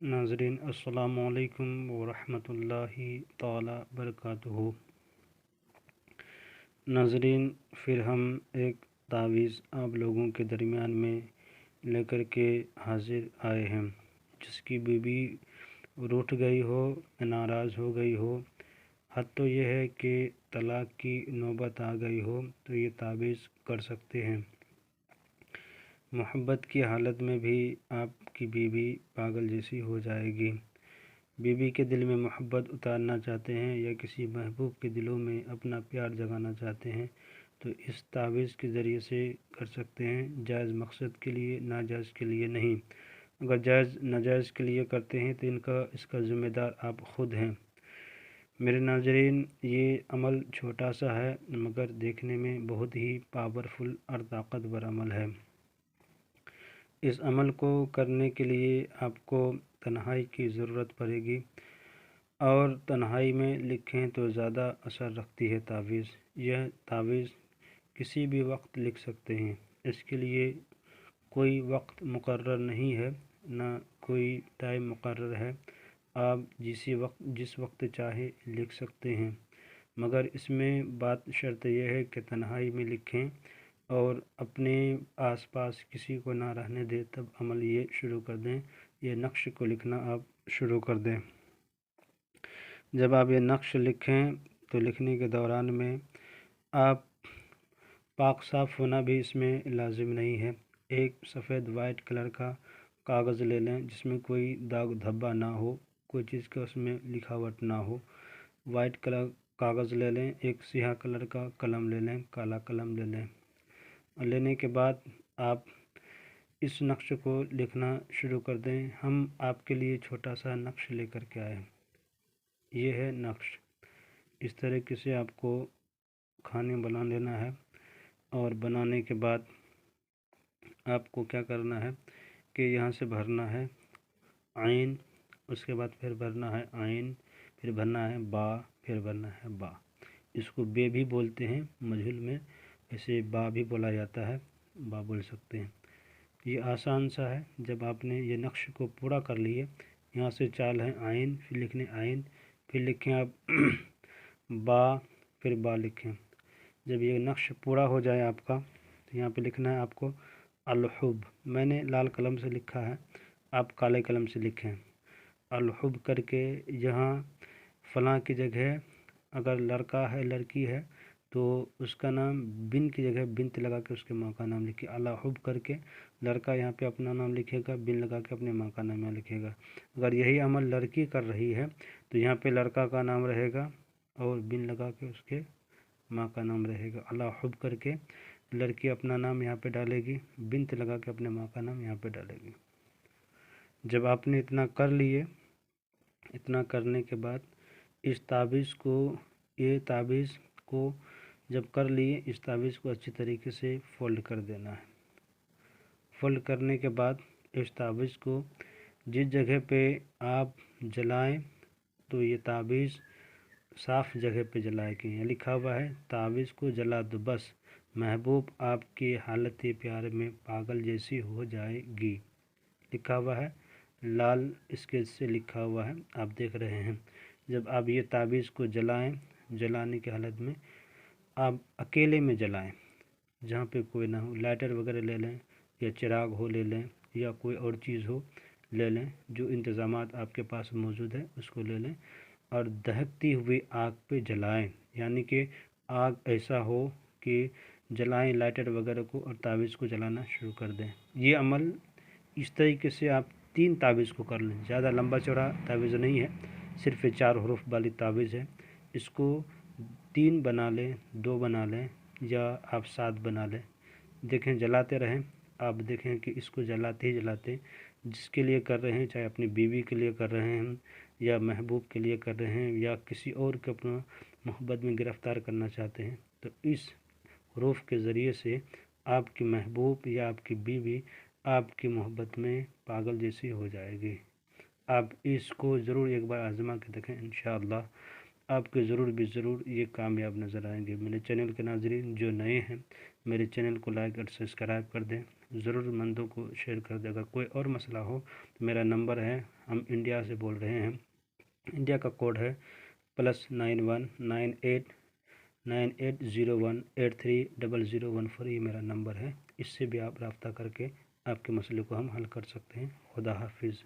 नाज़रीन अस्सलामु अलैकुम वरहमतुल्लाहि ताला बरकातुहू। नाज़रीन, फिर हम एक तावीज़ आप लोगों के दरमियान में लेकर के हाज़िर आए हैं, जिसकी बीवी रूठ गई हो, नाराज़ हो गई हो, हद तो यह है कि तलाक़ की नौबत आ गई हो, तो ये तावीज़ कर सकते हैं। मोहब्बत की हालत में भी आपकी बीवी पागल जैसी हो जाएगी। बीवी के दिल में मोहब्बत उतारना चाहते हैं या किसी महबूब के दिलों में अपना प्यार जगाना चाहते हैं, तो इस तावीज़ के ज़रिए से कर सकते हैं, जायज़ मकसद के लिए, नाजायज़ के लिए नहीं। अगर जायज़ नाजायज़ के लिए करते हैं तो इसका ज़िम्मेदार आप ख़ुद हैं। मेरे नाज़रीन, ये अमल छोटा सा है मगर देखने में बहुत ही पावरफुल और ताकतवर अमल है। इस अमल को करने के लिए आपको तन्हाई की ज़रूरत पड़ेगी और तन्हाई में लिखें तो ज़्यादा असर रखती है तावीज़। यह तावीज़ किसी भी वक्त लिख सकते हैं, इसके लिए कोई वक्त मुकर्रर नहीं है, ना कोई टाइम मुकर्रर है। आप जिस वक्त चाहे लिख सकते हैं, मगर इसमें बात शर्त यह है कि तन्हाई में लिखें और अपने आसपास किसी को ना रहने दें, तब अमल ये शुरू कर दें। ये नक्श को लिखना आप शुरू कर दें। जब आप ये नक्श लिखें तो लिखने के दौरान में आप पाक साफ़ होना भी इसमें लाजिम नहीं है। एक सफ़ेद वाइट कलर का कागज़ ले लें जिसमें कोई दाग धब्बा ना हो, कोई चीज़ का उसमें लिखावट ना हो। वाइट कलर कागज़ ले लें, एक स्याह कलर का कलम ले लें, काला कलम ले लें। लेने के बाद आप इस नक्श को लिखना शुरू कर दें। हम आपके लिए छोटा सा नक्श लेकर के आए। ये है नक्श। इस तरीके से आपको खाने बना लेना है और बनाने के बाद आपको क्या करना है कि यहाँ से भरना है आइन, उसके बाद फिर भरना है आइन, फिर भरना है बा, फिर भरना है बा। इसको बे भी बोलते हैं मजहूल में, इसे बा भी बोला जाता है, बा बोल सकते हैं। ये आसान सा है। जब आपने ये नक्श को पूरा कर लिए, यहाँ से चाल है आइन, फिर लिखने आइन, फिर लिखें आप बा, फिर बा लिखें। जब ये नक्श पूरा हो जाए आपका, तो यहाँ पे लिखना है आपको अलहुब। मैंने लाल कलम से लिखा है, आप काले कलम से लिखें। अलहुब करके यहाँ फ़लाँ की जगह अगर लड़का है लड़की है तो उसका नाम बिन की जगह बिनत लगा के उसके माँ का नाम लिखिए। अलहुब करके लड़का यहाँ पे अपना नाम लिखेगा, बिन लगा के अपने माँ का नाम यहाँ लिखेगा। अगर यही अमल लड़की कर रही है तो यहाँ पे लड़का का नाम रहेगा और बिन लगा के उसके माँ का नाम रहेगा। अलहुब करके लड़की अपना नाम यहाँ पे डालेगी, बिनत लगा के अपने माँ का नाम यहाँ पे डालेगी। जब आपने इतना कर लिए, इतना करने के बाद इस तावीज़ को जब कर लिए, इस तावीज़ को अच्छी तरीके से फ़ोल्ड कर देना है। फ़ोल्ड करने के बाद इस तावीज़ को जिस जगह पे आप जलाएं, तो ये तावीज़ साफ़ जगह पे जलाए कि यहाँ लिखा हुआ है तावीज़ को जला दो बस, महबूब आपकी हालत प्यार में पागल जैसी हो जाएगी। लिखा हुआ है, लाल स्केच से लिखा हुआ है, आप देख रहे हैं। जब आप ये तावीज़ को जलाएं, जलाने की हालत में आप अकेले में जलाएं, जहाँ पे कोई ना हो। लाइटर वगैरह ले लें या चिराग हो ले लें या कोई और चीज़ हो ले लें, जो इंतज़ामात आपके पास मौजूद है उसको ले लें और दहकती हुई आग पे जलाएं। यानी कि आग ऐसा हो कि जलाएं लाइटर वगैरह को और तावीज़ को जलाना शुरू कर दें। ये अमल इस तरीके से आप 3 तावीज़ को कर लें। ज़्यादा लंबा चौड़ा तावीज़ नहीं है, सिर्फ 4 हरूफ वाली तावीज़ है। इसको 3 बना लें, 2 बना लें या आप 7 बना लें। देखें, जलाते रहें। आप देखें कि इसको जलाते ही जलाते जिसके लिए कर रहे हैं, चाहे अपनी बीवी के लिए कर रहे हैं या महबूब के लिए कर रहे हैं या किसी और को अपना मोहब्बत में गिरफ़्तार करना चाहते हैं, तो इस हरूफ के ज़रिए से आपकी महबूब या आपकी बीवी आपकी मोहब्बत में पागल जैसी हो जाएगी। आप इसको ज़रूर एक बार आज़मा के देखें, इंशाअल्लाह आपके ज़रूर ये कामयाब नज़र आएंगे। मेरे चैनल के नाज़रीन जो नए हैं, मेरे चैनल को लाइक और सब्सक्राइब कर दें। ضرورتمندوں کو شیئر کر دے. اگر کوئی اور مسئلہ ہو تو میرا نمبر ہے، ہم انڈیا سے بول رہے ہیں، انڈیا کا کوڈ ہے +91989801830014. یہ میرا نمبر ہے، اس سے بھی آپ رابطہ کر کے آپ کے مسئلے کو ہم حل کر سکتے ہیں. خدا حافظ.